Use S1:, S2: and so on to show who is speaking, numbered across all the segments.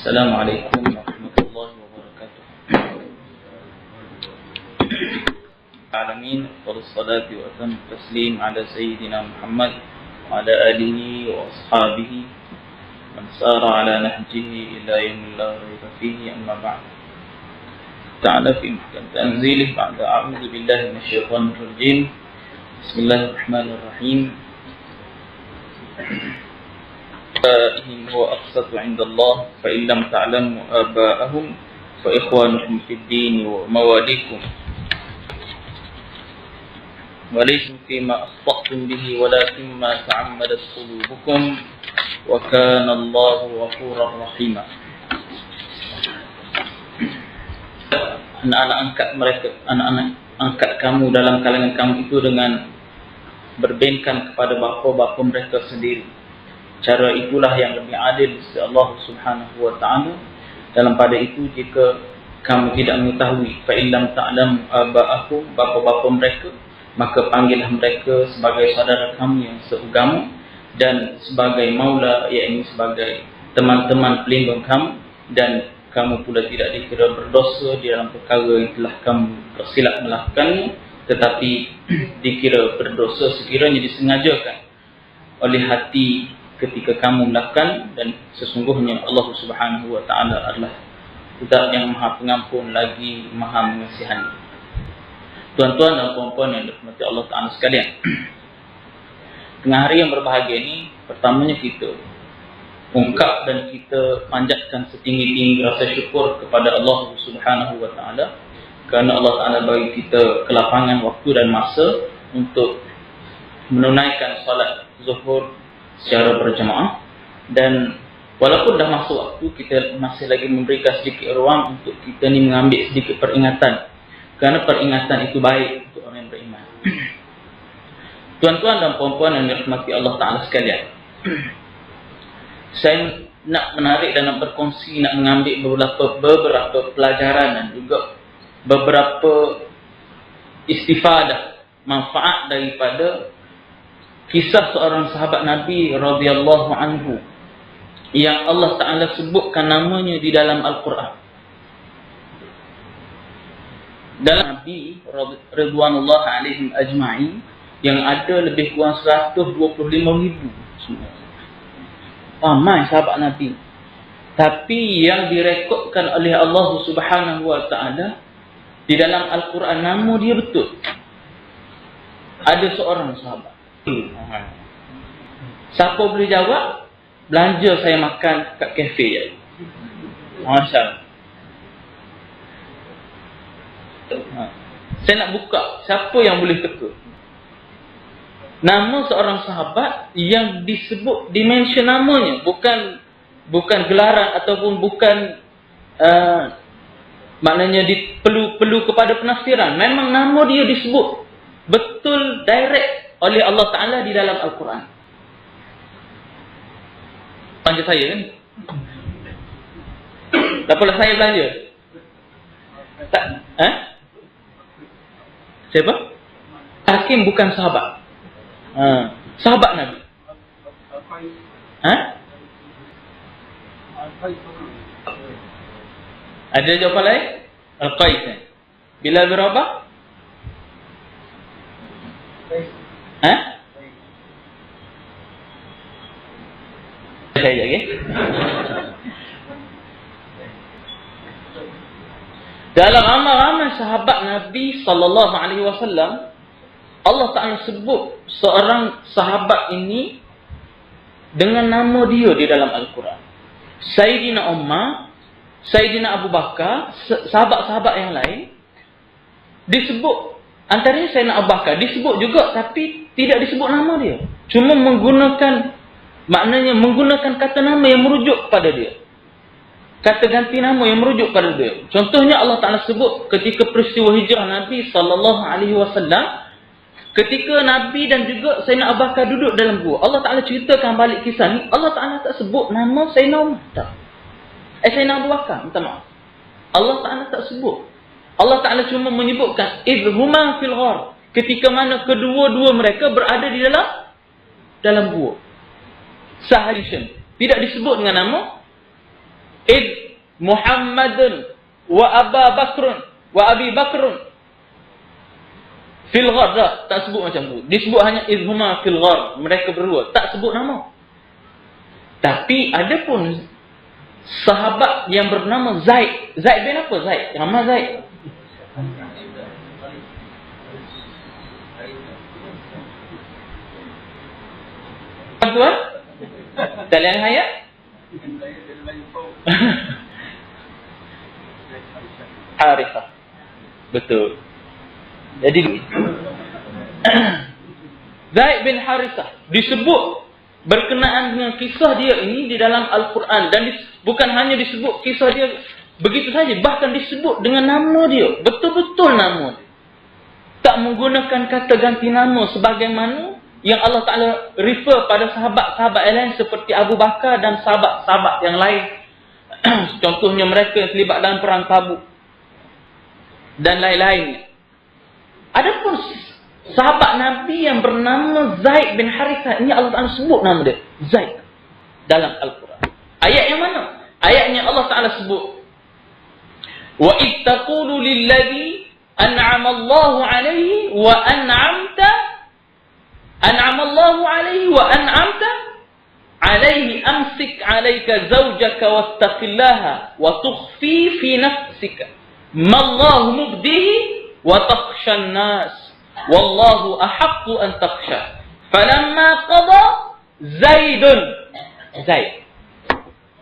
S1: Assalamualaikum warahmatullahi wabarakatuh. Alamin, wassalatu wa taslim ala sayyidina Muhammad wa ala alihi wa ashabihi man sara ala nahjihi ila yaumil la raiba fihi, amma ba'd. Ta'ala fi muhkam tanzilih ba'da a'udzu billahi minasyaitonir rajim. Bismillahirrahmanirrahim. هو أقسط عند الله فإن لم تعلموا آباءهم فإخوانكم في الدين ومواليكم وليسوا فيما أخطأتم به ولكن ما تعمدت قلوبكم وكان الله غفورا رحيما. Anak-anak angkat kamu dalam kalangan kamu itu dengan berbengkan kepada bapa-bapa mereka sendiri. Cara itulah yang lebih adil sisi Allah Subhanahu wa taala. Dalam pada itu, jika kamu tidak mengetahui fa in lam ta'lam aba'akum, bapa-bapa mereka, maka panggillah mereka sebagai saudara kamu yang seagama dan sebagai maula, yakni sebagai teman-teman pelindung kamu, dan kamu pula tidak dikira berdosa di dalam perkara yang telah kamu tersilap melakukannya, tetapi dikira berdosa sekiranya disengajakan oleh hati ketika kamu melakukan, dan sesungguhnya Allah Subhanahu wa taala adalah Zat yang Maha Pengampun lagi Maha Mengasihani. Tuan-tuan dan puan-puan yang dirahmati Allah Taala sekalian, tengah hari yang berbahagia ini, pertamanya kita ungkap dan kita panjatkan setinggi-tinggi rasa syukur kepada Allah Subhanahu wa taala kerana Allah Taala bagi kita kelapangan waktu dan masa untuk menunaikan solat zuhur secara berjemaah, dan walaupun dah masuk waktu, kita masih lagi memberikan sedikit ruang untuk kita ni mengambil sedikit peringatan, kerana peringatan itu baik untuk orang yang beriman. Tuan-tuan dan puan-puan yang dirahmati Allah Ta'ala sekalian, saya nak menarik dan nak berkongsi, nak mengambil beberapa pelajaran dan juga beberapa istifadah, manfaat daripada kisah seorang sahabat Nabi radhiyallahu anhu yang Allah Ta'ala sebutkan namanya di dalam Al-Quran. Dalam Nabi Ridwanullah alaihim ajma'in yang ada lebih kurang 125,000 semua. Ramai sahabat Nabi. Tapi yang direkodkan oleh Allah Subhanahu wa Ta'ala di dalam Al-Quran, nama dia betul. Ada seorang sahabat. Siapa boleh jawab? Belanja saya makan kat kafe je. Masya-Allah. Saya nak buka, siapa yang boleh teka? Nama seorang sahabat yang disebut, dimension namanya, bukan gelaran ataupun bukan maknanya perlu kepada penafsiran. Memang nama dia disebut betul direct oleh Allah Ta'ala di dalam Al-Quran. Belanja saya kan? Tak apalah saya belanja. Tak? Siapa? Hakim bukan sahabat. Sahabat Nabi. Ada jawapan lain? Al-Qais. Bila berapa? Saya lagi. Dalam amal-amal sahabat Nabi sallallahu alaihi wasallam, Allah Ta'ala sebut seorang sahabat ini dengan nama dia di dalam Al-Quran. Sayyidina Umar, Sayyidina Abu Bakar, sahabat-sahabat yang lain disebut. Antaranya Sayyidina Abu Bakar disebut juga, tapi tidak disebut nama dia. Cuma menggunakan kata nama yang merujuk kepada dia. Kata ganti nama yang merujuk kepada dia. Contohnya Allah Ta'ala sebut ketika peristiwa hijrah Nabi sallallahu alaihi wasallam, ketika Nabi dan juga Sayyidina Abu Bakar duduk dalam gua. Allah Ta'ala ceritakan balik kisah ni. Allah Ta'ala tak sebut nama Sayyidina Umar. Tak. Sayyidina Abu Bakar, minta maaf. Allah Ta'ala tak sebut. Allah Ta'ala cuma menyebutkan idhuma fil ghar, ketika mana kedua-dua mereka berada di dalam gua. Sahalishan. Tidak disebut dengan nama id Muhammadun wa Abi Bakrun fil ghar. Tak sebut macam tu. Disebut hanya idhuma fil ghar. Mereka berdua. Tak sebut nama. Tapi ada pun sahabat yang bernama Zaid. Zaid bin apa? Zaid. Nama Zaid. Tuan? Talian hayat? Harithah. Betul. Jadi Zaid bin Harithah disebut berkenaan dengan kisah dia ini di dalam Al-Quran. Dan bukan hanya disebut kisah dia begitu saja, bahkan disebut dengan nama dia. Betul-betul nama dia. Tak menggunakan kata ganti nama sebagaimana yang Allah Ta'ala refer pada sahabat-sahabat lain seperti Abu Bakar dan sahabat-sahabat yang lain. Contohnya mereka yang terlibat dalam perang Tabuk dan lain-lainnya. Adapun sahabat Nabi yang bernama Zaid bin Harithah, ini Allah Ta'ala sebut nama dia, Zaid, dalam Al-Quran. Ayat yang mana? Ayatnya Allah Ta'ala sebut, wa id taqulu lilladhi an'ama Allahu alaihi wa an'amta alaihi amsik alaika zawjaka wattaqillaha wa tukhfi fi nafsika ma Allahu mubdihi wa takhshan nas wallahu ahaqqu an takhsha falamma qada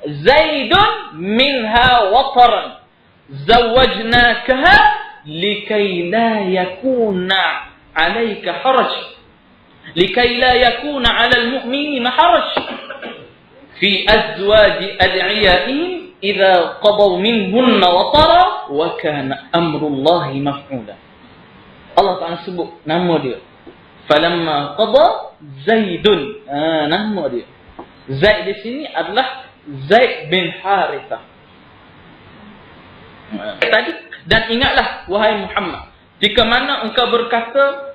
S1: Zaidun minha wataran zawwajnakaha likay la yakuna 'alaika haraj لكي لا يكون على المؤمنين حرج في أزواج أدعيائهم إذا قضوا منهن وطرا وكان أمر الله مفعولا. Allah Ta'ala sebut nama dia. Falamma qada Zaidun. Nama dia. Zaid di sini adalah Zaid bin Harithah. Tadi, dan ingatlah wahai Muhammad, jika mana engkau berkata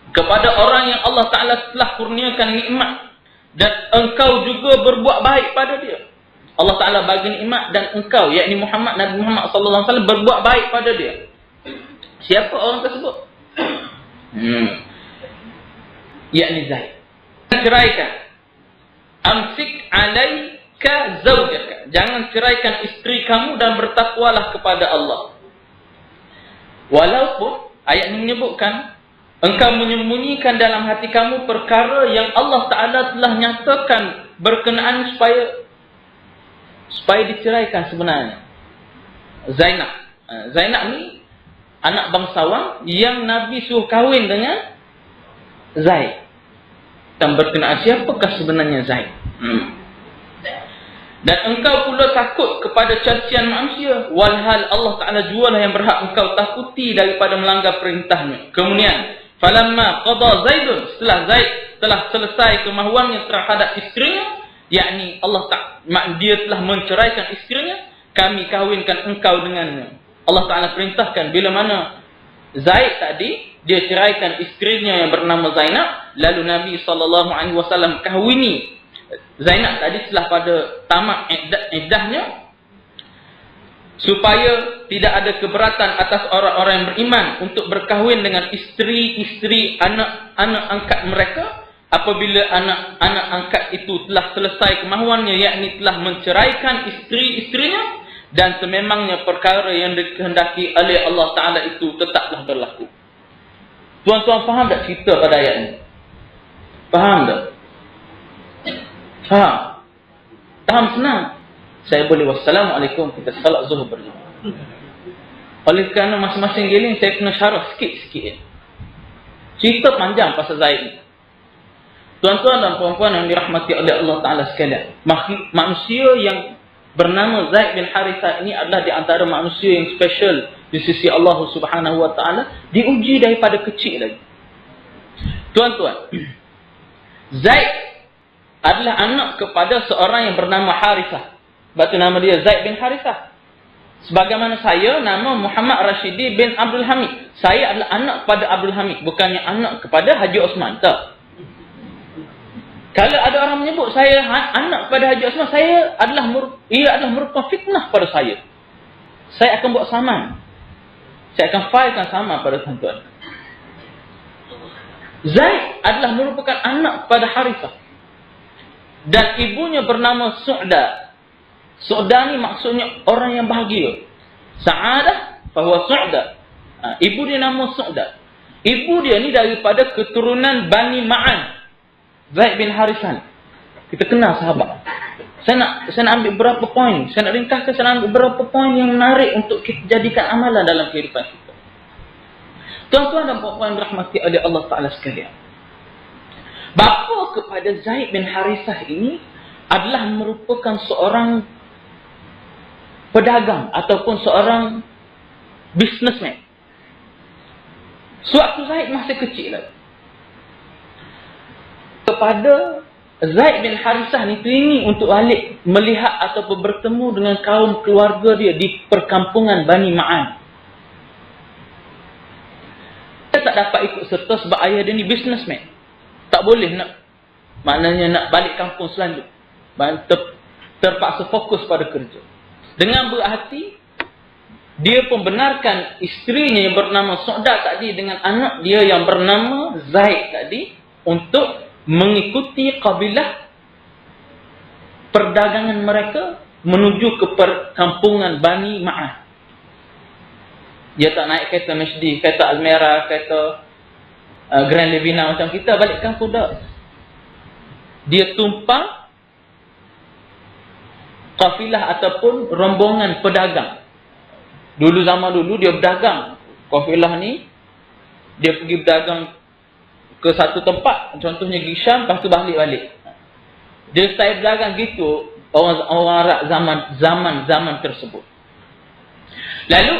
S1: kepada orang yang Allah Ta'ala telah kurniakan nikmat dan engkau juga berbuat baik pada dia. Allah Ta'ala bagi nikmat dan engkau, yakni Muhammad, Nabi Muhammad SAW berbuat baik pada dia. Siapa orang tersebut? Yakni Zaid. Ceraikan. Amsik alaika zawjaka. Jangan ceraikan isteri kamu dan bertakwalah kepada Allah. Walaupun ayat ini menyebutkan engkau menyembunyikan dalam hati kamu perkara yang Allah Ta'ala telah nyatakan berkenaan supaya diceraikan sebenarnya. Zainab ni anak bangsawan yang Nabi suruh kahwin dengan Zaid. Dan berkenaan siapakah sebenarnya Zaid? Dan engkau pula takut kepada cacian manusia, walhal Allah Ta'ala jualah yang berhak engkau takuti daripada melanggar perintahnya. Kemudian falamma qada Zaidun, setelah Zaid telah selesai kemahuannya terhadap isterinya, yakni Allah dia telah menceraikan isterinya, kami kahwinkan engkau dengannya. Allah Ta'ala perintahkan bila mana Zaid tadi dia ceraikan isterinya yang bernama Zainab, lalu Nabi SAW kahwini Zainab tadi setelah pada tamat iddahnya, supaya tidak ada keberatan atas orang-orang yang beriman untuk berkahwin dengan isteri-isteri anak-anak angkat mereka apabila anak-anak angkat itu telah selesai kemahuannya, yakni telah menceraikan isteri-isterinya, dan sememangnya perkara yang dikehendaki oleh Allah Ta'ala itu tetaplah berlaku. Tuan-tuan faham tak cerita pada ayat ini? Faham tak? Faham senang. Saya boleh wassalamualaikum, kita salat zuhur berjemaah. Oleh kerana masing-masing giling saya kena syarah sikit-sikit. Cerita panjang pasal Zaid ni. Tuan-tuan dan puan-puan yang dirahmati oleh Allah Ta'ala sekalian, manusia yang bernama Zaid bin Harithah ini adalah di antara manusia yang special di sisi Allah Subhanahu Wa Ta'ala, diuji daripada kecil lagi. Tuan-tuan, Zaid adalah anak kepada seorang yang bernama Harithah. Sebab tu nama dia Zaid bin Harithah. Sebagaimana saya, nama Muhammad Rashidi bin Abdul Hamid. Saya adalah anak kepada Abdul Hamid, bukannya anak kepada Haji Osman. Tak. Kalau ada orang menyebut saya anak pada Haji Osman, ia adalah merupakan fitnah pada saya. Saya akan buat saman. Saya akan filekan saman pada tuan-tuan. Zaid adalah merupakan anak pada Harithah. Dan ibunya bernama Su'da. Su'da ni maksudnya orang yang bahagia. Sa'adah fahuwa Su'da. Ibu dia nama Su'da. Ibu dia ni daripada keturunan Bani Ma'an. Zaid bin Harithah. Kita kenal sahabat. Saya nak ambil berapa poin. Saya nak ringkaskan, saya nak ambil berapa poin yang menarik untuk kita jadikan amalan dalam kehidupan kita. Tuan-tuan dan puan-puan rahmati oleh Allah Ta'ala sekalian. Bapa kepada Zaid bin Harithah ini adalah merupakan seorang pedagang ataupun seorang businessman. Sewaktu Zaid masih kecil lagi. Kepada Zaid bin Harithah ni teringin untuk balik melihat ataupun bertemu dengan kaum keluarga dia di perkampungan Bani Ma'an. Dia tak dapat ikut serta sebab ayah dia ni businessman. Tak boleh nak balik kampung selanjut. Terpaksa fokus pada kerja. Dengan berhati, dia pun benarkan isterinya yang bernama Su'da tadi dengan anak dia yang bernama Zaid tadi untuk mengikuti kabilah perdagangan mereka menuju ke perkampungan Bani Ma'an. Dia tak naik kereta Mercedes, kereta Almera, kereta Grand Levina macam kita balik kampung dah. Dia tumpang kafilah ataupun rombongan pedagang. Zaman dulu dia berdagang. Kafilah ni dia pergi berdagang ke satu tempat, contohnya pergi Syam, lepas tu balik. Dia style berdagang gitu orang Arab zaman tersebut. Lalu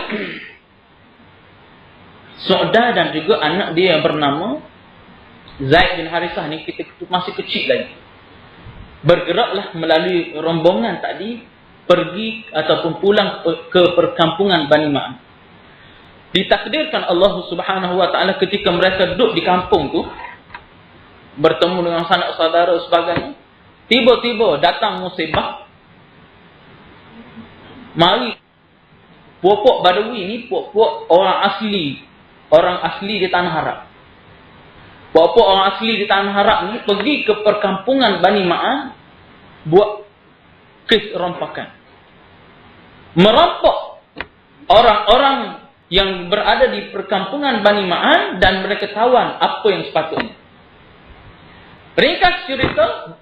S1: Su'da dan juga anak dia yang bernama Zaid bin Harithah ni kita masih kecil lagi. Bergeraklah melalui rombongan tadi pergi ataupun pulang ke perkampungan Bani Ma'an. Ditakdirkan Allah Subhanahu wa taala ketika mereka duduk di kampung tu bertemu dengan sanak saudara sebagainya, tiba-tiba datang musibah. Mari puak-puak Badawi ni, puak-puak orang asli di Tanah Arab. Puak-puak orang asli di Tanah Arab ni pergi ke perkampungan Bani Ma'an buat kes rompakan. Merampok orang-orang yang berada di perkampungan Bani Ma'an dan mereka tawan apa yang sepatutnya. Ringkas cerita,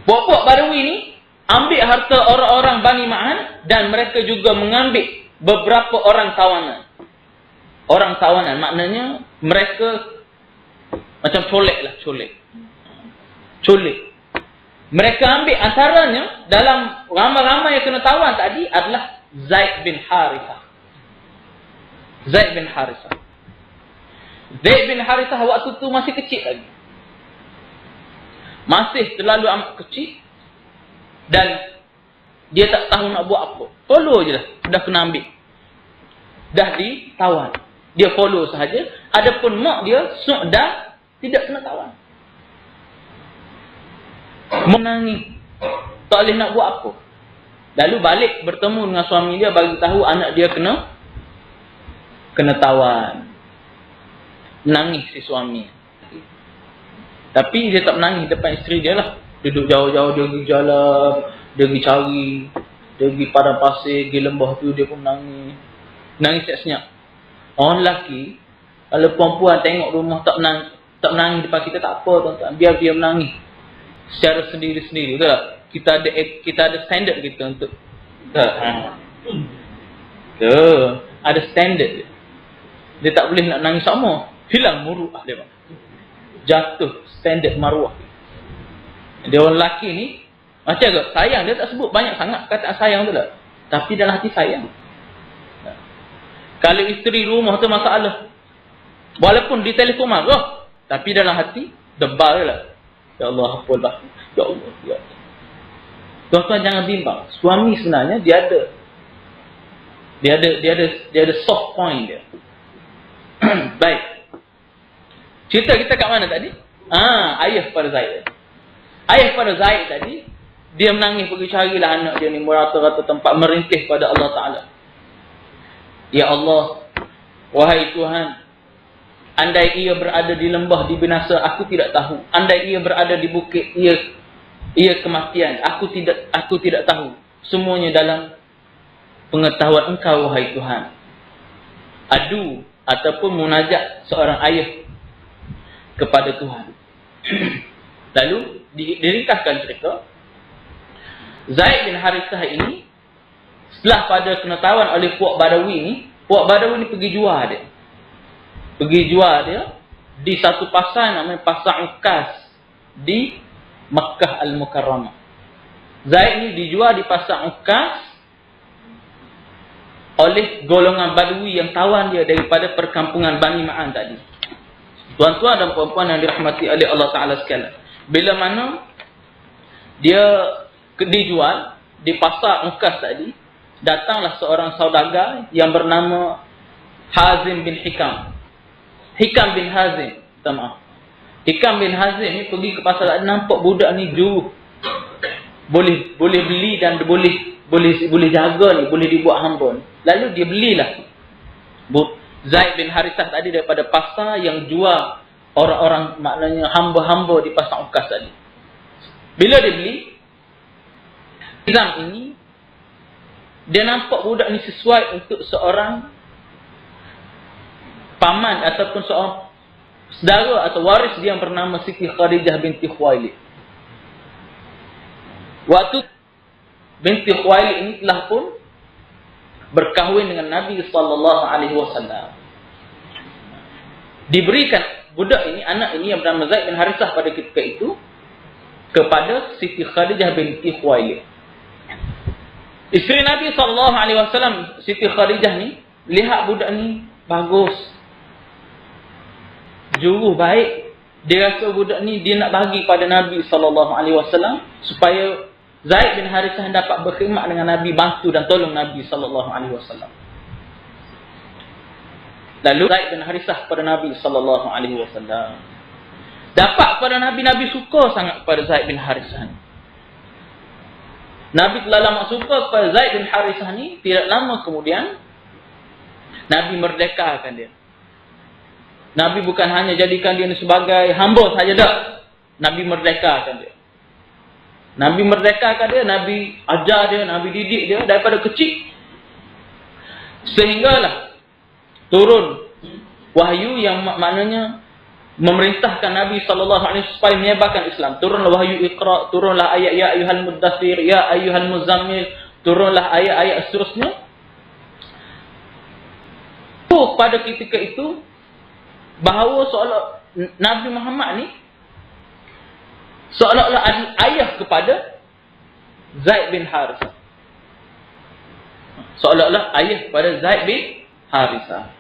S1: puak-puak Badawi ni ambil harta orang-orang Bani Ma'an dan mereka juga mengambil beberapa orang tawanan. Orang tawanan maknanya mereka macam colek. Mereka ambil antaranya dalam ramai-ramai yang kena tawan tadi adalah Zaid bin Harithah. Zaid bin Harithah waktu tu masih kecil lagi. Masih terlalu amat kecil. Dan dia tak tahu nak buat apa. Follow je dah. Dah kena ambil. Dah ditawan. Dia follow sahaja. Adapun mak dia, Su'da, tidak kena tawan. Menangis. Tak boleh nak buat apa. Lalu balik bertemu dengan suami dia, bagi tahu anak dia kena tawan. Menangis si suami. Tapi dia tak menangis depan isteri dia lah. Duduk jauh-jauh, dia pergi jalan, dia pergi cari, dia pergi padang pasir, pergi lembah tu, dia pun menangis. Menangis senyap. Orang lelaki, kalau perempuan tengok rumah tak menangis depan kita, tak apa tuan-tuan. Biar dia menangis. Secara sendiri-sendiri, betul tak? Kita ada standard kita untuk ada standard dia. Dia tak boleh nak nangis sama. Hilang muruah dia. Jatuh standard maruah. Dia orang lelaki ni macam ke? Sayang. Dia tak sebut banyak sangat kata sayang tu lah. Tapi dalam hati sayang. Kalau isteri rumah tu masalah, walaupun di telefon marah, tapi dalam hati debar je lah. Ya Allah, apalah. Ya Allah, ya Allah. Tuan-tuan jangan bimbang. Suami sebenarnya dia ada soft point dia. Baik. Cerita kita kat mana tadi? Ayah pada Zaid. Ayah pada Zaid tadi, dia menangis pergi carilah anak dia ni merata-rata tempat merintih pada Allah Ta'ala. Ya Allah, wahai Tuhan, andai ia berada di lembah di binasa, aku tidak tahu. Andai ia berada di bukit, ia kematian, aku tidak tahu. Semuanya dalam pengetahuan Engkau, wahai Tuhan. Adu ataupun munajat seorang ayah kepada Tuhan. Lalu diringkaskan cerita, Zaid bin Harithah ini setelah pada pengetahuan oleh puak Badawi ni pergi jual dia. Pergi jual dia di satu pasar namanya Pasar Ukas di Makkah Al-Mukarramah. Zaid ni dijual di Pasar Ukas oleh golongan Badui yang tawan dia daripada perkampungan Bani Ma'an tadi. Tuan-tuan dan puan-puan yang dirahmati oleh Allah Ta'ala sekalian, bila mana dia dijual di Pasar Ukas tadi, datanglah seorang saudagar yang bernama Hazim bin Hikam. Hikam bin Hazim, maaf. Hikam bin Hazim ni pergi ke pasar, nampak budak ni juru. Boleh beli dan boleh jaga ni, boleh dibuat hamba ni. Lalu dia belilah Zaid bin Harithah tadi daripada pasar yang jual orang-orang, maknanya hamba-hamba di Pasar Ukas tadi. Bila dia beli, Hizam ini, dia nampak budak ni sesuai untuk seorang paman ataupun seorang saudara atau waris dia yang bernama Siti Khadijah binti Khuwailid. Waktu binti Khuwailid ini telah pun berkahwin dengan Nabi SAW. Diberikan budak ini, anak ini yang bernama Zaid bin Harithah pada ketika itu kepada Siti Khadijah binti Khuwailid. Isteri Nabi SAW, Siti Khadijah ni, lihat budak ni bagus, juru baik. Dia rasa budak ni dia nak bagi pada Nabi SAW supaya Zaid bin Harithah dapat berkhidmat dengan Nabi, bantu dan tolong Nabi SAW. Lalu Zaid bin Harithah pada Nabi SAW. Dapat pada Nabi suka sangat pada Zaid bin Harithah ni. Nabi telah lama suka kepada Zaid bin Harithah ni. Tidak lama kemudian Nabi merdekakan dia. Nabi bukan hanya jadikan dia sebagai hamba saja dah. Nabi merdekakan dia. Nabi merdekakan dia, Nabi ajar dia, Nabi didik dia daripada kecil. Sehinggalah turun wahyu yang maknanya memerintahkan Nabi SAW supaya menyebarkan Islam. Turunlah wahyu Iqra, turunlah ayat ya ayyuhal muddathir, ya ayyuhal muzammil, turunlah ayat-ayat seterusnya. Pada ketika itu bahawa seolah Nabi Muhammad ni seolah-olah ayah kepada Zaid bin Harithah. Seolah-olah ayah kepada Zaid bin Harithah.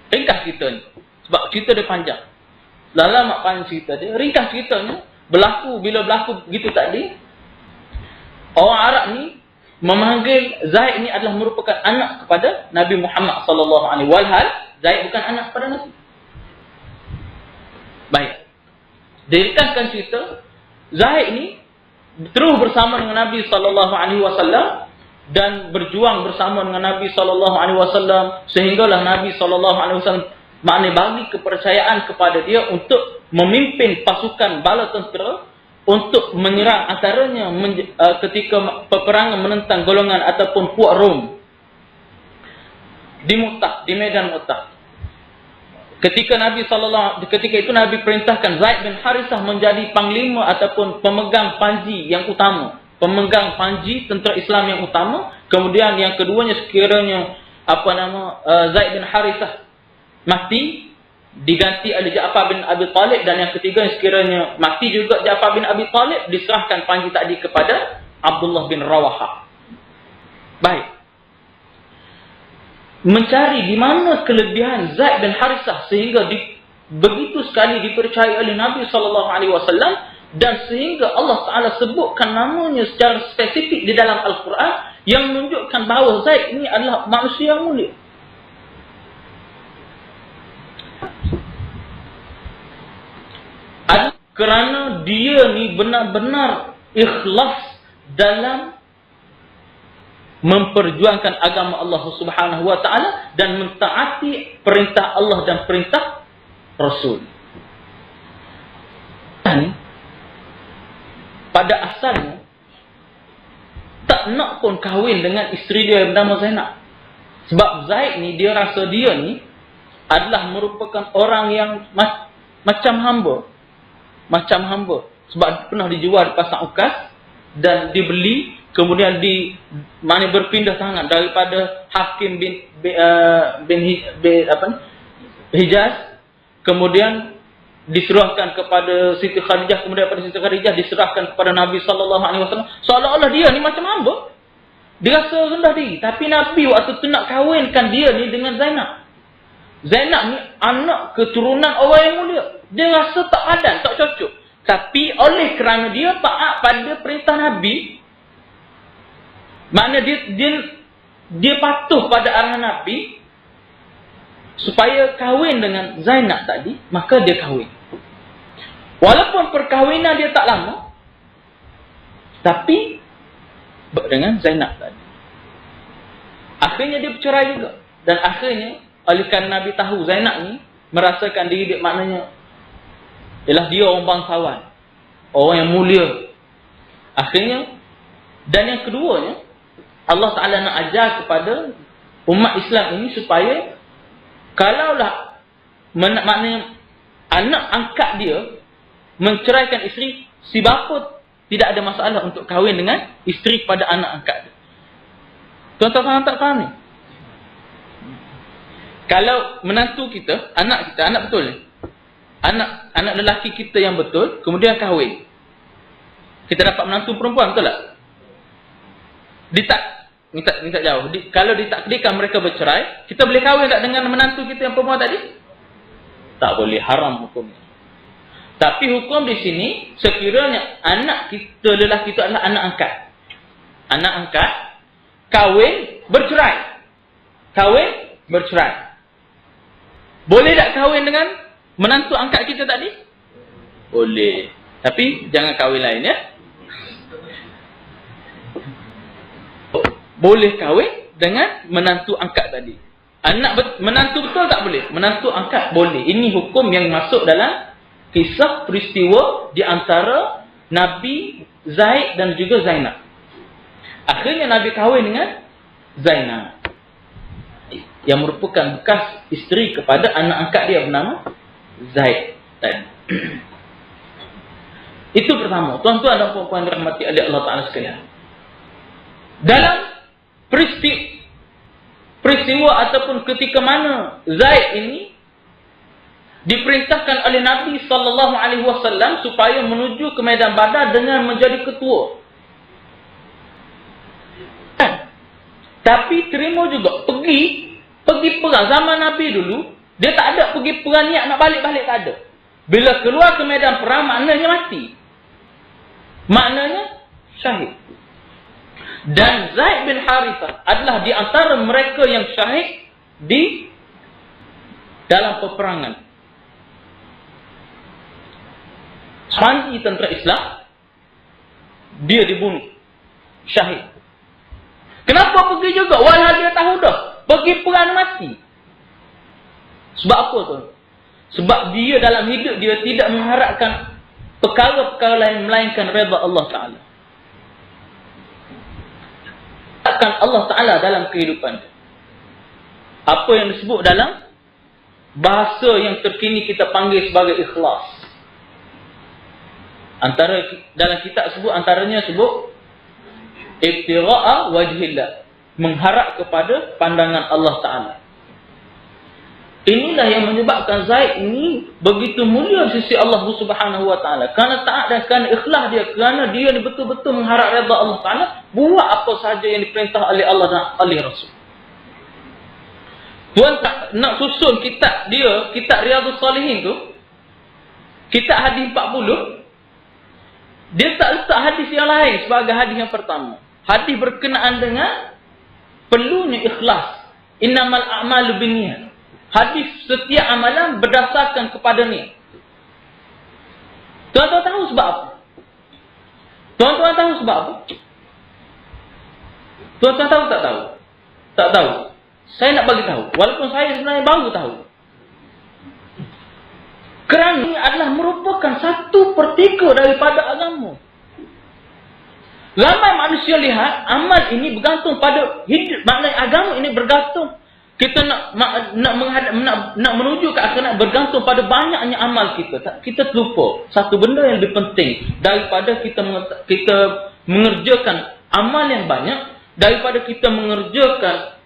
S1: Ringkas cerita ni, sebab cerita dia panjang. Lama panjang cerita dia. Ringkas ceritanya, bila berlaku begitu tadi, orang Arab ni memanggil Zaid ni adalah merupakan anak kepada Nabi Muhammad SAW. Walhal Zaid bukan anak kepada Nabi. Baik. Diringkaskan cerita, Zaid ni terus bersama dengan Nabi SAW dan berjuang bersama dengan Nabi SAW sehinggalah Nabi SAW maknanya bagi kepercayaan kepada dia untuk memimpin pasukan bala tentera untuk menyerang antaranya ketika peperangan menentang golongan ataupun puak Rom di Mu'tah, di medan Mu'tah. Ketika itu Nabi perintahkan Zaid bin Harithah menjadi panglima ataupun pemegang panji yang utama, pemegang panji tentera Islam yang utama. Kemudian yang keduanya sekiranya Zaid bin Harithah mati, diganti oleh Ja'far bin Abi Talib, dan yang ketiga sekiranya mati juga Ja'far bin Abi Talib, diserahkan panji tadi kepada Abdullah bin Rawahah. Baik. Mencari di mana kelebihan Zaid bin Harithah sehingga begitu sekali dipercayai oleh Nabi SAW, dan sehingga Allah Ta'ala sebutkan namanya secara spesifik di dalam Al-Quran yang menunjukkan bahawa Zaid ini adalah manusia yang mulia. kerana dia ni benar-benar ikhlas dalam memperjuangkan agama Allah Subhanahu wa taala dan mentaati perintah Allah dan perintah Rasul. Dan pada asalnya tak nak pun kahwin dengan isteri dia yang bernama Zainab. Sebab Zaid ni dia rasa dia ni adalah merupakan orang yang macam hamba. Macam hamba. Sebab pernah dijual di pasar Ukas dan dibeli, kemudian berpindah tangan daripada Hakim bin Hijaz, kemudian diserahkan kepada Siti Khadijah, kemudian daripada Siti Khadijah diserahkan kepada Nabi SAW. Seolah-olah dia ni macam hamba. Dia rasa rendah diri. Tapi Nabi waktu tu nak kahwinkan dia ni dengan Zainab. Zainab ni anak keturunan orang yang mulia. Dia rasa tak padan, tak cocok. Tapi oleh kerana dia taat pada perintah Nabi, makna dia patuh pada arahan Nabi supaya kahwin dengan Zainab tadi, maka dia kahwin. Walaupun perkahwinan dia tak lama, tapi dengan Zainab tadi. Akhirnya dia bercerai juga. Dan akhirnya, oleh kerana Nabi tahu Zainab ni merasakan diri dia, maknanya ialah dia orang bangsawan, orang yang mulia. Akhirnya, dan yang keduanya, Allah Ta'ala nak ajar kepada umat Islam ini supaya kalaulah maknanya anak angkat dia menceraikan isteri, si bapa tidak ada masalah untuk kahwin dengan isteri pada anak angkat dia. Tuan-tuan tak faham ni? Kalau menantu kita, anak betul ni, anak lelaki kita yang betul, kemudian kahwin, kita dapat menantu perempuan, betul tak? Minta jauh. Kalau ditakdirkan mereka bercerai, kita boleh kahwin tak dengan menantu kita yang perempuan tadi? Tak boleh, haram hukumnya. Tapi hukum di sini, sekiranya anak kita lelaki itu adalah anak angkat. Anak angkat, kahwin, bercerai. Kahwin, bercerai. Boleh tak kahwin dengan menantu angkat kita tadi? Boleh. Tapi jangan kahwin lain, ya. Boleh kahwin dengan menantu angkat tadi. Menantu betul tak boleh? Menantu angkat boleh. Ini hukum yang masuk dalam kisah peristiwa di antara Nabi Zaid dan juga Zainab. Akhirnya Nabi kahwin dengan Zainab, yang merupakan bekas isteri kepada anak angkat dia bernama Zaid tadi. Itu pertama. Tuan-tuan dan puan-puan dirahmati oleh Allah Ta'ala sekalian. Dalam peristiwa ataupun ketika mana Zaid ini diperintahkan oleh Nabi SAW supaya menuju ke medan Badar dengan menjadi ketua. Tapi terima juga pergi perang. Zaman Nabi dulu, dia tak ada pergi perang niat nak balik-balik, tak ada. Bila keluar ke medan perang, maknanya mati. Maknanya syahid. Dan Zaid bin Harithah adalah di antara mereka yang syahid di dalam peperangan. Mandi tentera Islam, dia dibunuh, syahid. Kenapa pergi juga? Walau dia tahu dah, pergi perang mati. Sebab apa tu? Sebab dia dalam hidup dia tidak mengharapkan perkara-perkara lain melainkan redha Allah Ta'ala. Harapkan Allah Ta'ala dalam kehidupan dia. Apa yang disebut dalam bahasa yang terkini kita panggil sebagai ikhlas. Dalam kitab sebut, antaranya sebut ibtigha'a wajhillah, mengharap kepada pandangan Allah Ta'ala. Inilah yang menyebabkan Zaid ini begitu mulia di sisi Allah Subhanahu wa Ta'ala. Kerana taat dan kerana ikhlas dia, kerana dia ni betul-betul mengharap redha Allah Ta'ala, buat apa sahaja yang diperintah oleh Allah dan oleh Rasul. Tuan tak nak susun kitab dia, kitab Riyadhus Salihin tu, kitab hadis 40, dia tak letak hadis yang lain sebagai hadis yang pertama. Hadis berkenaan dengan perlunya ikhlas. Innamal a'malu binniyat. Hadis setiap amalan berdasarkan kepada niat. Tuan-tuan tahu sebab apa? Tuan-tuan tahu sebab apa? Tuan-tuan tahu tak tahu? Tak tahu. Saya nak bagi tahu. Walaupun saya sebenarnya baru tahu. Kerana ini adalah merupakan 1/3 daripada agama. Ramai manusia lihat amal ini bergantung pada hidup. Maknanya agama ini bergantung. Kita nak menuju ke akhirat bergantung pada banyaknya amal kita. Kita terlupa satu benda yang lebih penting daripada kita mengerjakan amal yang banyak, daripada kita mengerjakan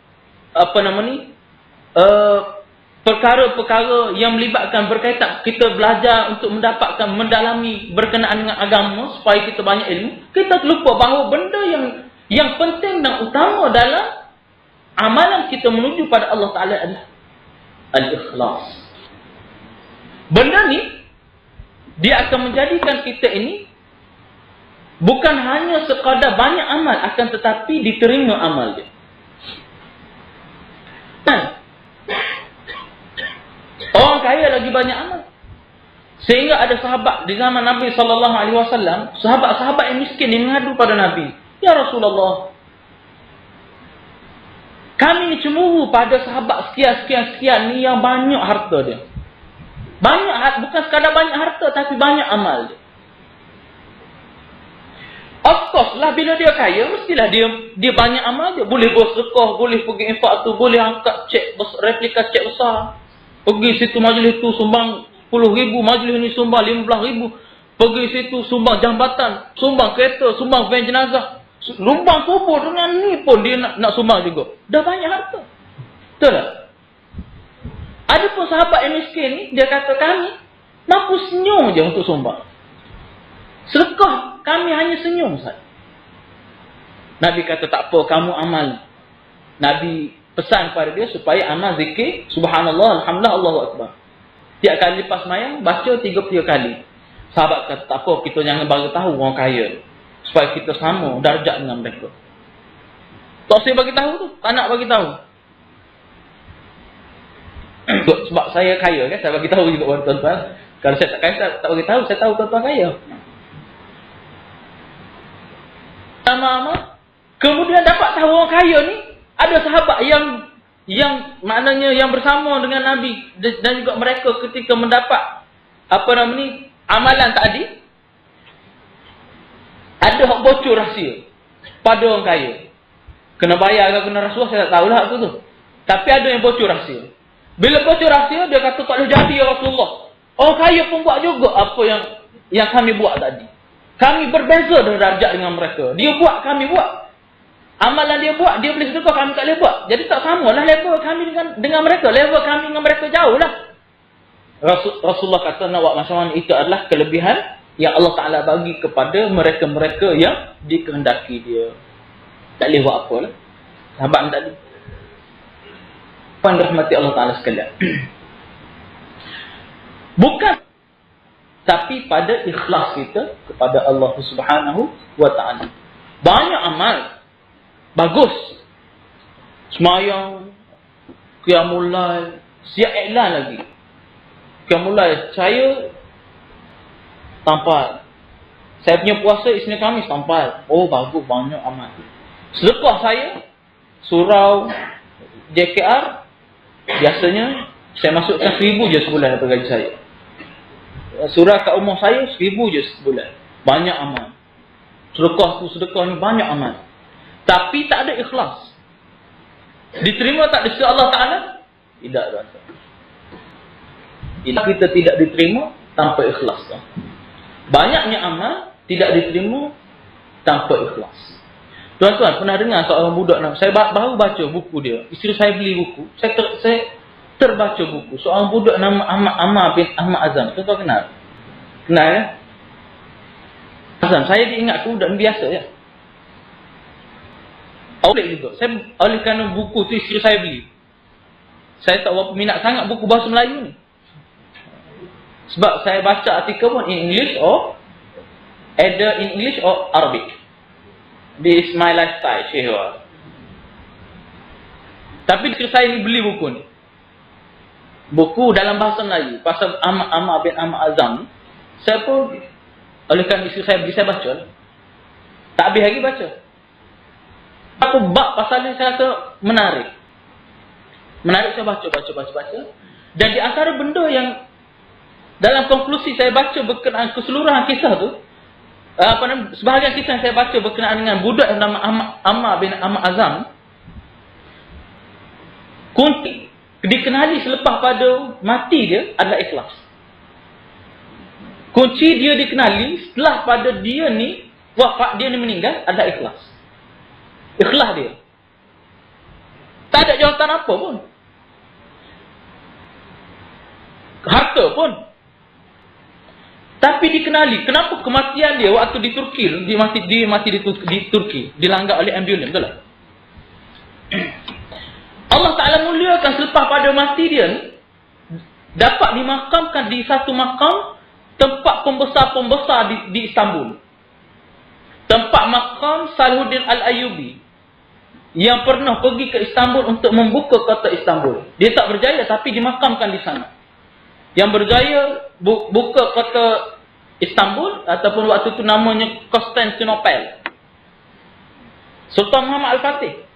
S1: perkara-perkara yang melibatkan berkaitan kita belajar untuk mendapatkan mendalami berkenaan dengan agama supaya kita banyak ilmu. Kita terlupa bahawa benda yang penting dan utama dalam amalan kita menuju pada Allah Ta'ala adalah al-ikhlas. Benda ni dia akan menjadikan kita ini bukan hanya sekadar banyak amal, akan tetapi diterima amal dia. Orang kaya lagi banyak amal. Sehingga ada sahabat di zaman Nabi SAW, sahabat-sahabat yang miskin yang mengadu pada Nabi, "Ya Rasulullah, kami ni cemburu pada sahabat sekian-sekian ni yang banyak harta dia. Banyak, bukan sekadar banyak harta, tapi banyak amal dia." Of course lah, bila dia kaya, mestilah dia banyak amal dia. Boleh bersedekah, boleh pergi infak tu, boleh angkat replika cek besar. Pergi situ majlis tu sumbang 10,000, majlis ni sumbang 15,000. Pergi situ sumbang jambatan, sumbang kereta, sumbang van jenazah. Lumbang kubur dengan ni pun dia nak sumbang juga. Dah banyak harta. Betul tak? Ada pun sahabat yang miskin ni, dia kata kami mampu senyum je untuk sumbang. Sedekah kami hanya senyum saja. Nabi kata tak apa, kamu amal. Nabi pesan kepada dia supaya amal zikir subhanallah, alhamdulillah, Allahu akbar. Tiap kali lepas sembahyang baca 3 kali. Sahabat kata tak apa, kita jangan bagi tahu orang kaya supaya kita sama darjat dengan mereka. Tak saya bagi tahu tu, tak nak bagi tahu. Sebab saya kaya kan, saya bagi tahu juga kepada tuan-tuan. Kalau saya tak kaya, tak bagi tahu, saya tahu tuan-tuan kaya. Lama-lama kemudian dapat tahu orang kaya ni ada sahabat yang maknanya yang bersama dengan Nabi dan juga mereka ketika mendapat amalan tadi, ada hak bocor rahsia pada orang kaya. Kena bayar ke kena rasuah, saya tak tahulah tu. Tapi ada yang bocor rahsia. Bila bocor rahsia, dia kata tak boleh jadi ya Rasulullah. Orang kaya pun buat juga apa yang kami buat tadi. Kami berbeza darjat dengan mereka. Dia buat, kami buat. Amalan dia buat, dia boleh sedekah, kami tak boleh buat. Jadi tak samalah level kami dengan mereka. Level kami dengan mereka jauh lah. Rasulullah kata nak buat macam mana, itu adalah kelebihan yang Allah Ta'ala bagi kepada mereka-mereka yang dikehendaki dia. Tak boleh buat apa lah. Sahabat ni tadi. Puan rahmati Allah Ta'ala sekalian. Bukan. Tapi pada ikhlas kita kepada Allah Subhanahu wa Ta'ala. Banyak amal. Bagus. Semayang. Qiyamul Lail. Siap iklan lagi. Qiyamul Lail. Saya tampal. Saya punya puasa Isnin Khamis tampal. Oh bagus, banyak amal. Sedekah saya surau JKR biasanya saya masukkan 1,000 je sebulan daripada gaji saya. Surah kat rumah saya 1,000 je sebulan. Banyak amal. Sedekah ni banyak amal. Tapi tak ada ikhlas. Diterima tak di sisi Allah Ta'ala? Tidak, tuan-tuan. Kita tidak diterima tanpa ikhlas. Banyaknya amal tidak diterima tanpa ikhlas. Tuan-tuan, pernah dengar seorang budak nama, saya baru baca buku dia. Isteri saya beli buku. Saya terbaca buku. Seorang budak nama Ammar bin Ahmad Azam. Tuan-tuan kenal? Kenal ya? Azam, saya diingat budak ni biasa ya. Oleh juga. Saya oleh kerana buku tu isteri saya beli. Saya tak berapa minat sangat buku bahasa Melayu ni. Sebab saya baca artikel pun in English or either in English or Arabic. This is my lifestyle, Syehwa. Tapi isteri saya ni beli buku ni. Buku dalam bahasa Melayu pasal Ammar bin Ahmad Azam. Saya pun Oleh kerana isteri saya bagi saya baca. Tak habis lagi baca. Aku bab pasal ni saya rasa menarik. Menarik, saya baca. Dan di antara benda yang dalam konklusi saya baca berkenaan keseluruhan kisah tu, sebahagian kisah yang saya baca berkenaan dengan budak yang nama Ammar bin Amr Azam, kunci dikenali selepas pada mati dia adalah ikhlas. Kunci dia dikenali setelah pada dia ni wafat, dia ni meninggal, adalah ikhlas. Ikhlas dia. Tak ada jawatan apa pun. Harta pun. Tapi dikenali. Kenapa kematian dia waktu di Turki, dia mati di Turki, dilanggar oleh ambulans, betul tak? Allah Ta'ala muliakan selepas pada mati dia ni, dapat dimakamkan di satu makam tempat pembesar-pembesar di Istanbul. Tempat makam Salahuddin Al-Ayyubi yang pernah pergi ke Istanbul untuk membuka kota Istanbul. Dia tak berjaya tapi dimakamkan di sana. Yang berjaya buka kota Istanbul ataupun waktu itu namanya Konstantinopel, Sultan Muhammad Al-Fatih.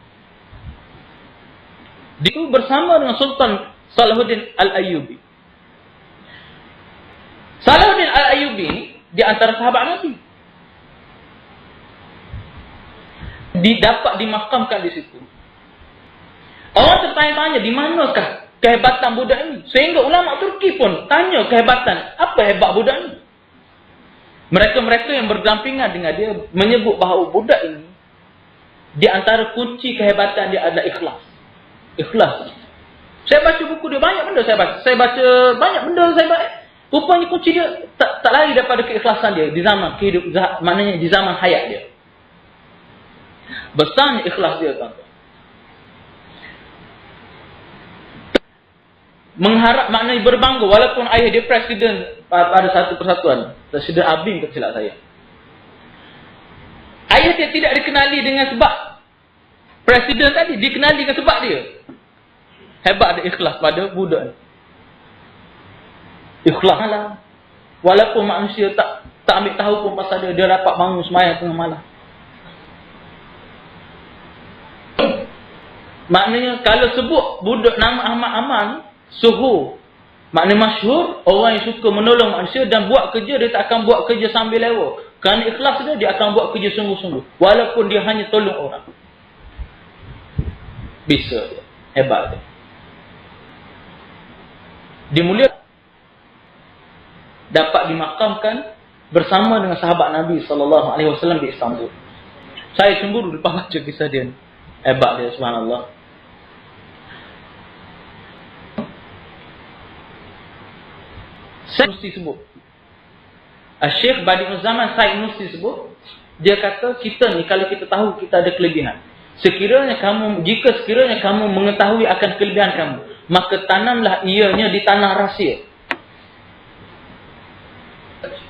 S1: Dia bersama dengan Sultan Salahuddin Al-Ayyubi. Salahuddin Al-Ayyubi ni di antara sahabat Nabi. Dapat dimakamkan di situ. Orang tertanya-tanya, di manakah kehebatan budak ini? Sehingga ulama Turki pun tanya kehebatan, apa hebat budak ini? Mereka-mereka yang berdampingan dengan dia menyebut bahawa budak ini, di antara kunci kehebatan dia adalah ikhlas. Ikhlas. Saya baca buku dia, banyak benda saya baca. Saya baca banyak benda saya baca. Rupanya kunci dia tak lari daripada keikhlasan dia di zaman maknanya di zaman hayat dia. Besarnya ikhlas dia, tuan-tuan. Mengharap maknanya berbangga walaupun ayah dia presiden pada satu persatuan, Presiden Abim tak silap saya. Ayah dia tidak dikenali dengan sebab presiden tadi, dikenali dengan sebab dia hebat, ada ikhlas pada budak. Ikhlas lah. Walaupun manusia tak ambil tahu pun pasal dia dapat bangun sembahyang tengah malam. Maknanya kalau sebut budak nama Ahmad Aman, suhu, maknanya masyhur, orang yang suka menolong manusia dan buat kerja, dia tak akan buat kerja sambil lewa. Kerana ikhlas dia akan buat kerja sungguh-sungguh. Walaupun dia hanya tolong orang. Bisa dia. Hebat dia. Dimuliakan. Dapat dimakamkan bersama dengan sahabat Nabi SAW di Istanbul. Saya cemburu lepas baca kisah dia. Hebat dia, subhanallah. Syekh Nursi sebut, Syekh Badi'uz Zaman Said Nursi sebut, dia kata kita ni kalau kita tahu kita ada kelebihan, jika sekiranya kamu mengetahui akan kelebihan kamu, maka tanamlah ianya di tanah rahsia.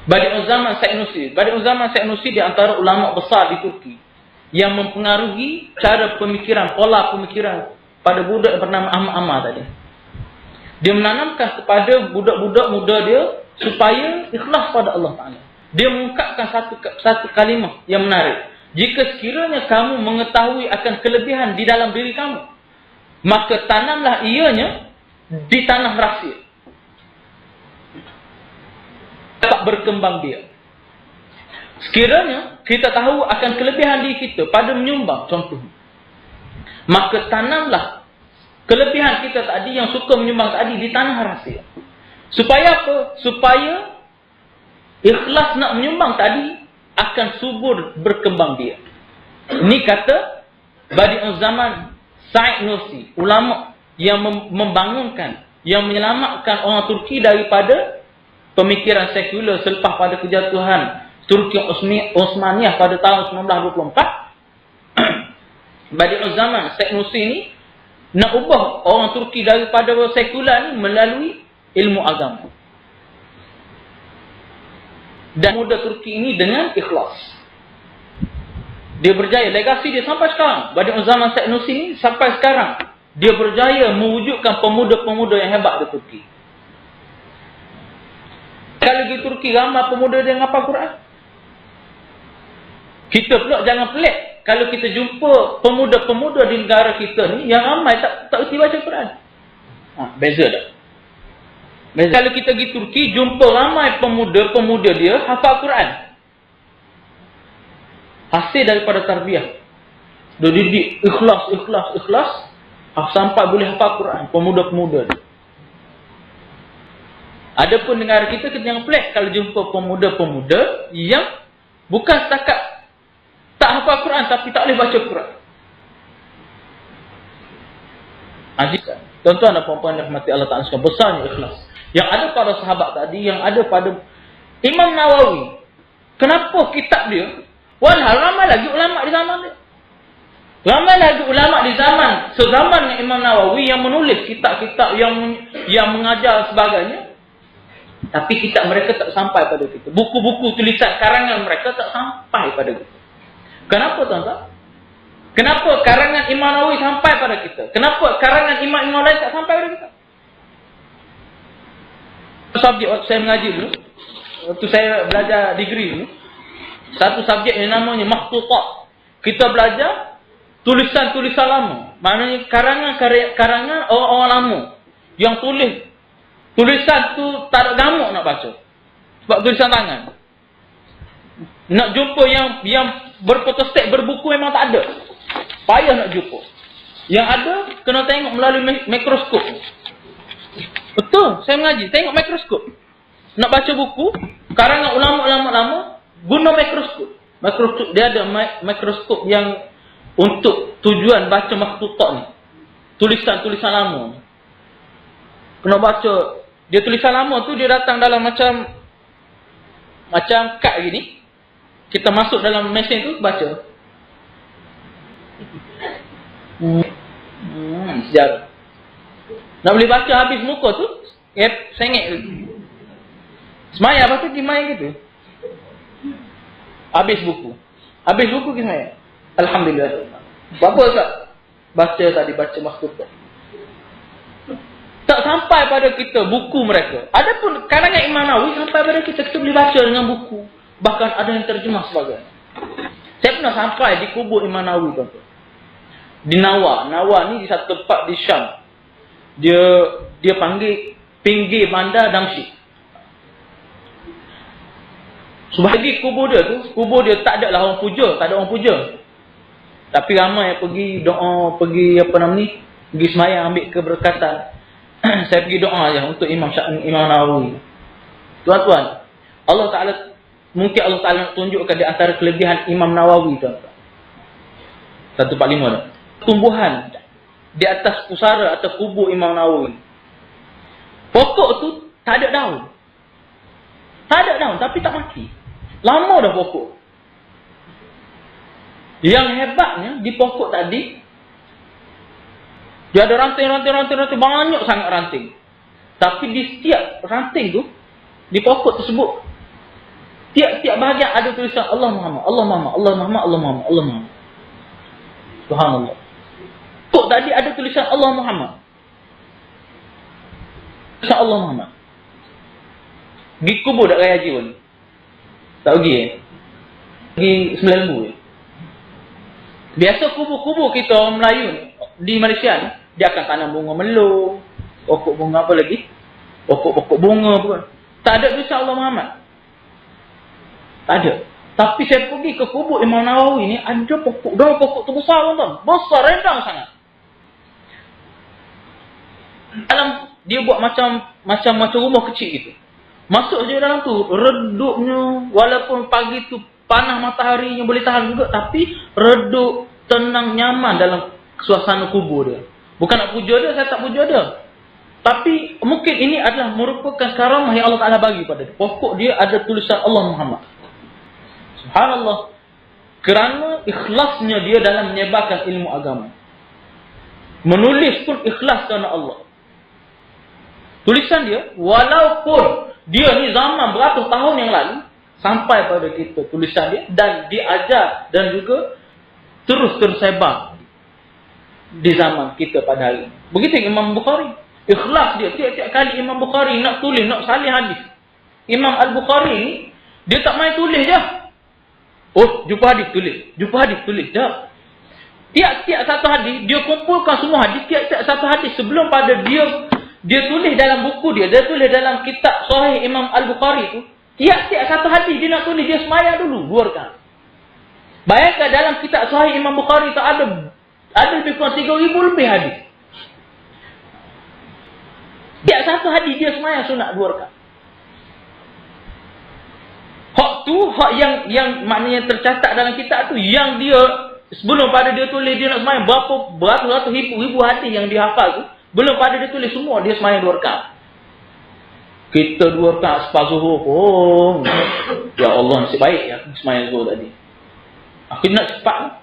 S1: Badi'uz Zaman Said Nursi di antara ulama besar di Turki yang mempengaruhi cara pemikiran, pola pemikiran pada budak bernama Ahmad Ammar tadi. Dia menanamkan kepada budak-budak muda dia supaya ikhlas pada Allah Ta'ala. Dia mengungkapkan satu kalimah yang menarik. Jika sekiranya kamu mengetahui akan kelebihan di dalam diri kamu, maka tanamlah ianya di tanah rahsia. Dapat berkembang dia. Sekiranya kita tahu akan kelebihan diri kita pada menyumbang, contohnya, maka tanamlah kelebihan kita tadi yang suka menyumbang tadi di tanah rahsia. Supaya apa? Supaya ikhlas nak menyumbang tadi akan subur berkembang dia. Ini kata Badi'uz Zaman Said Nursi, ulama yang membangunkan, yang menyelamatkan orang Turki daripada pemikiran sekular selepas pada kejatuhan Turki Osmaniyah pada tahun 1924. Badi'uz Zaman Said Nursi ini nak ubah orang Turki daripada sekular ni melalui ilmu agama. Dan muda Turki ini dengan ikhlas. Dia berjaya, legasi dia sampai sekarang. Badi'uz Zaman Said Nursi ini sampai sekarang dia berjaya mewujudkan pemuda-pemuda yang hebat di Turki. Kalau di Turki ramai pemuda dia yang hafal Quran. Kita pula jangan pelik kalau kita jumpa pemuda-pemuda di negara kita ni yang ramai tak erti baca Quran. Beza tak? Beza. Kalau kita pergi Turki, jumpa ramai pemuda-pemuda dia hafal Quran. Hasil daripada tarbiyah. Dia didik ikhlas. Sampai boleh hafal Quran, pemuda-pemuda dia. Adapun negara kita jangan pelik kalau jumpa pemuda-pemuda yang bukan setakat tak hafal Quran tapi tak boleh baca Quran. Tuan-tuan dan puan-puan yang rahmati Allah Ta'ala, besarnya ikhlas yang ada pada sahabat tadi, yang ada pada Imam Nawawi. Kenapa kitab dia, walhal ramai lagi ulama' di zaman dia. Ramai lagi ulama' di zaman sezaman dengan Imam Nawawi yang menulis kitab-kitab yang mengajar sebagainya. Tapi kitab mereka tak sampai pada kita. Buku-buku tulisan karangan mereka tak sampai pada kita. Kenapa tuan-tuan? Kenapa karangan Imam Nawawi sampai pada kita? Kenapa karangan imam-imam lain tak sampai pada kita? Subjek waktu saya mengaji dulu, waktu saya belajar degree dulu, satu subjek yang namanya makhtutat. Kita belajar tulisan-tulisan lama. Maknanya karangan orang-orang lama yang tulis. Tulisan tu tak ada gamuk nak baca. Sebab tulisan tangan. Nak jumpa yang berfotostat, berbuku memang tak ada. Payah nak jumpa. Yang ada, kena tengok melalui mikroskop. Betul, saya mengaji. Tengok mikroskop. Nak baca buku, karangan ulama-ulama lama, guna mikroskop. Mikroskop, dia ada mikroskop yang untuk tujuan baca makhtutat ni. Tulisan-tulisan lama. Kena baca. Dia tulisan lama tu dia datang dalam macam kad gini. Kita masuk dalam mesin tu baca. Sejarah. Nak boleh baca habis muka tu, sengit. Semaya lepas tu pergi main gitu. Habis buku pergi semaya. Alhamdulillah. Berapa tak baca tadi, baca makhtutat. Tak sampai pada kita buku mereka. Adapun karangan Imam Nawawi sampai pada kita boleh baca dengan buku. Bahkan ada yang terjemah sebagainya. Saya pernah sampai di kubur Imam Nawawi tuan-tuan. Di Nawa. Nawa ni di satu tempat di Syam. Dia panggil pinggir bandar Damsyik. Subhanallah, kubur dia tak ada lah orang puja, tak ada orang puja. Tapi ramai yang pergi doa, pergi semayang ambil keberkatan. Saya pergi doa aja untuk Imam Nawawi. Tuan-tuan, Allah Ta'ala, mungkin Allah Ta'ala nak tunjukkan di antara kelebihan Imam Nawawi, tuan-tuan. 145 dah. Tumbuhan di atas pusara atau kubur Imam Nawawi. Pokok tu tak ada daun. Tak ada daun tapi tak mati. Lama dah pokok. Yang hebatnya di pokok tadi, dia ada ranting, banyak sangat ranting. Tapi di setiap ranting tu, di pokok tersebut, tiap-tiap bahagian ada tulisan Allah Muhammad, Allah Muhammad, Allah Muhammad, Allah Muhammad, Allah Muhammad. Subhanallah. Pokok tadi ada tulisan Allah Muhammad. Tulisan Allah Muhammad. Pergi kubur tak raya haji pun? Tak pergi Pergi 9 lembu Biasa kubur-kubur kita orang Melayu di Malaysia ni, dia akan tanam bunga melur, pokok bunga apa lagi? Pokok-pokok bunga pun. Tak ada tulisan Allah Muhammad. Tak ada. Tapi saya pergi ke kubur Imam Nawawi ni, ada pokok. Dah pokok tu besar tuan-tuan. Besar, rendang sangat. Dalam dia buat macam rumah kecil gitu. Masuk je dalam tu, redupnya, walaupun pagi tu panas mataharinya boleh tahan juga, tapi redup, tenang, nyaman dalam suasana kubur dia. Bukan nak puja dia, saya tak puja dia. Tapi mungkin ini adalah merupakan karamah yang Allah Ta'ala bagi pada dia. Pokok dia ada tulisan Allah Muhammad. Subhanallah. Kerana ikhlasnya dia dalam menyebarkan ilmu agama. Menulis pun ikhlas kerana Allah. Tulisan dia, walaupun dia ni zaman beratus tahun yang lalu, sampai pada kita tulisan dia, dan diajar dan juga terus tersebar di zaman kita pada hari ini. Begitu Imam Bukhari. Ikhlas dia. Tiap-tiap kali Imam Bukhari nak tulis, nak salih hadis. Imam Al-Bukhari ni, dia tak main tulis je. Oh, jumpa hadis tulis. Jumpa hadis tulis. Tak. Tiap-tiap satu hadis, dia kumpulkan semua hadis. Tiap-tiap satu hadis sebelum pada dia tulis dalam buku dia. Dia tulis dalam kitab Sahih Imam Al-Bukhari tu. Tiap-tiap satu hadis dia nak tulis, dia semayang dulu 2 rakaat. Bayangkan dalam kitab Sahih Imam Bukhari tu ada lebih kurang 3,000 lebih hadis. Tiap satu hadis dia semayang sunat 2 rakaat. Hak yang maknanya tercatat dalam kitab tu, yang dia sebelum pada dia tulis dia nak semayang berapa ribu hadis yang dia hafal tu, belum pada dia tulis semua, dia semayang 2 rakaat. Kita 2 rakaat selepas zuhur pun, ya Allah, nasib baik ya aku semayang zuhur tadi. Aku nak cepat,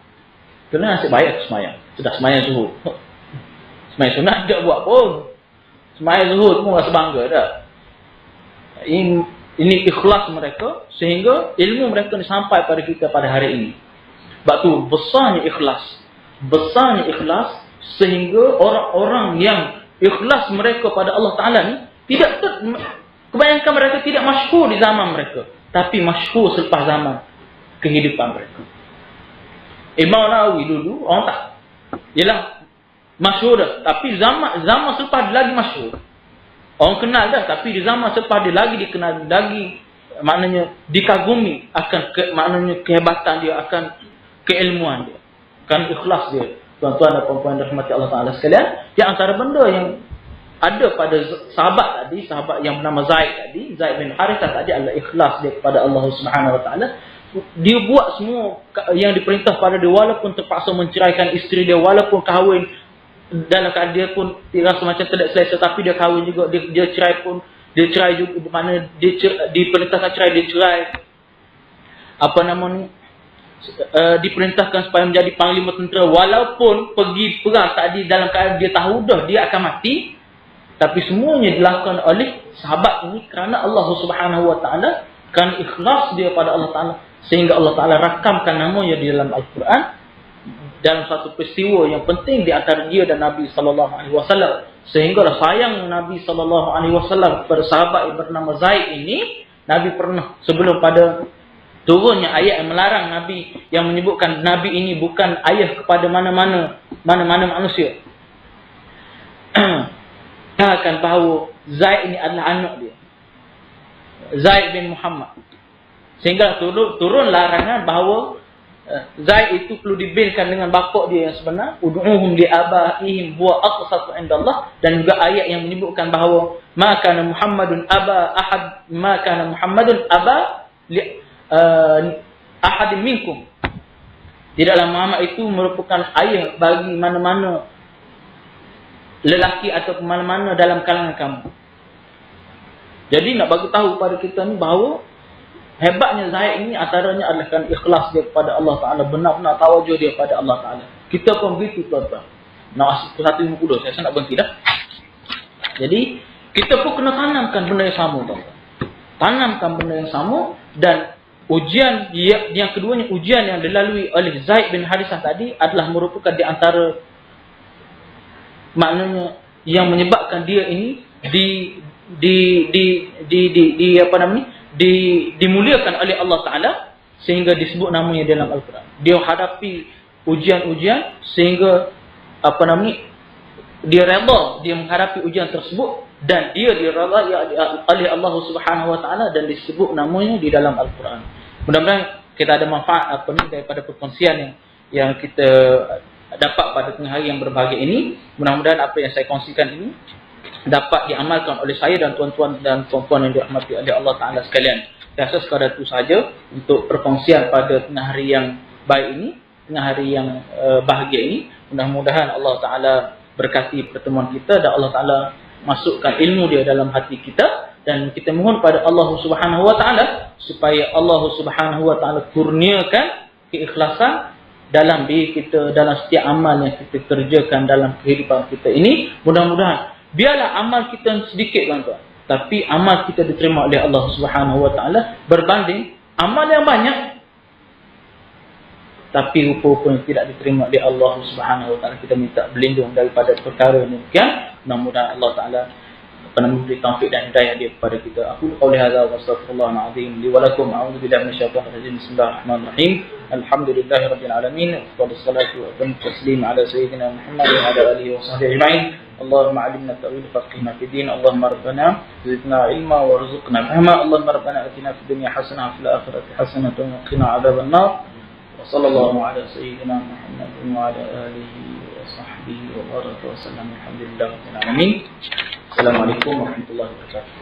S1: kena nasib baik aku semayang. Sudah semayang zuhur. Semayang sunat tak buat pun. Semayang zuhur tu pun rasa bangga dah. Ini ikhlas mereka, sehingga ilmu mereka ni sampai pada kita pada hari ini. Sebab tu besarnya ikhlas, sehingga orang-orang yang ikhlas mereka pada Allah Ta'ala ni, kebanyakan mereka tidak masyhur di zaman mereka, tapi masyhur selepas zaman kehidupan mereka. Imam Nawawi dulu orang tak, ialah masyhur dah, tapi zaman selepas dia lagi masyhur. Orang kenal dah, tapi di zaman selepas dia lagi dikenal, lagi maknanya dikagumi akan maknanya kehebatan dia, akan keilmuan dia, kan ikhlas dia. Tuan-tuan dan puan-puan rahmati Allah Ta'ala sekalian, yang antara benda yang ada pada sahabat yang bernama Zaid bin Harithah tadi adalah ikhlas dia kepada Allah Subhanahu Wa Ta'ala. Dia buat semua yang diperintah pada dia, walaupun terpaksa menceraikan isteri dia, walaupun kahwin dalam keadaan dia pun rasa macam tidak selesa, tapi dia kahwin juga, dia cerai pun, dia cerai juga, di mana dia diperintahkan cerai, dia cerai. Diperintahkan supaya menjadi panglima tentera, walaupun pergi perang tadi dalam keadaan dia tahu dah dia akan mati, tapi semuanya dilakukan oleh sahabat ini kerana Allah Subhanahu Wa Ta'ala, kerana ikhlas dia pada Allah Ta'ala, sehingga Allah Ta'ala rakamkan namanya di dalam Al-Quran dalam satu peristiwa yang penting di antara dia dan Nabi sallallahu alaihi wasallam. Sehinggalah sayang Nabi sallallahu alaihi wasallam kepada sahabat yang bernama Zaid ini, Nabi pernah sebelum pada turunnya ayat yang melarang Nabi, yang menyebutkan Nabi ini bukan ayah kepada mana-mana manusia, katakan bahawa Zaid ini adalah anak dia, Zaid bin Muhammad. Sehingga turun larangan bahawa Zaid itu perlu dibinkan dengan bapa dia yang sebenar. Ud'uhum li abaihim huwa aqsatu indallah. Dan juga ayat yang menyebutkan bahawa ma kana Muhammadun aba ahadin minkum. Tidaklah Muhammad itu merupakan ayah bagi mana-mana lelaki atau mana-mana dalam kalangan kamu. Jadi nak bagi tahu pada kita ni bahawa hebatnya Zaid ini antaranya adalah kan ikhlas dia kepada Allah Ta'ala, benar-benar tawajuh dia kepada Allah Ta'ala. Kita pun begitu tuan-tuan. Nak 1.50 saya nak berhenti dah. Jadi kita pun kena tanamkan benda yang sama tuan-tuan. Tanamkan benda yang sama. Dan ujian yang keduanya, ujian yang dilalui oleh Zaid bin Harithah tadi adalah merupakan di antara maknanya yang menyebabkan dia ini dimuliakan oleh Allah Ta'ala, sehingga disebut namanya dalam Al-Quran. Dia hadapi ujian-ujian sehingga dia redha, dia menghadapi ujian tersebut, dan dia diredai oleh Allah Subhanahu Wa Ta'ala, dan disebut namanya di dalam Al-Quran. Mudah-mudahan kita ada manfaat daripada perkongsian yang kita dapat pada tengah hari yang berbahagia ini. Mudah-mudahan apa yang saya kongsikan ini dapat diamalkan oleh saya dan tuan-tuan dan puan-puan yang dirahmati oleh Allah Ta'ala sekalian. Saya rasa sekadar itu saja untuk perkongsian pada tengah hari yang baik ini, tengah hari yang bahagia ini. Mudah-mudahan Allah Ta'ala berkati pertemuan kita, dan Allah Ta'ala masukkan ilmu dia dalam hati kita, dan kita mohon pada Allah Subhanahu Wa Ta'ala supaya Allah Subhanahu Wa Ta'ala kurniakan keikhlasan dalam diri kita, dalam setiap amal yang kita kerjakan dalam kehidupan kita ini. Mudah-mudahan biarlah amal kita sedikit tuan-tuan, tapi amal kita diterima oleh Allah Subhanahu Wa Ta'ala berbanding amal yang banyak tapi rupa-rupanya tidak diterima oleh Allah Subhanahu Wa Ta'ala. Kita minta berlindung daripada perkara demikian. Mudah-mudahan Allah Ta'ala memberi taufik dan hidayah dia kepada kita. Aku qauli hadza wa astaghfirullahal azim li wa lakum. A'udzu billahi minasyaitonir rajim. Bismillahirrahmanirrahim. Alhamdulillahirabbil alamin. Wassalatu wa taslim ala sayyidina Muhammad wa ala alihi wa sahbihi ajma'in. اللهم علمنا التأويل فقهنا في الدين. اللهم ربنا زدنا علما وارزقنا فهما. اللهم ربنا آتنا في الدنيا حسنة وفي الآخرة حسنة وقنا عذاب النار. وصلى الله على سيدنا محمد وعلى آله وصحبه وبارك وسلم. الحمد لله رب العالمين. السلام عليكم ورحمة الله وبركاته.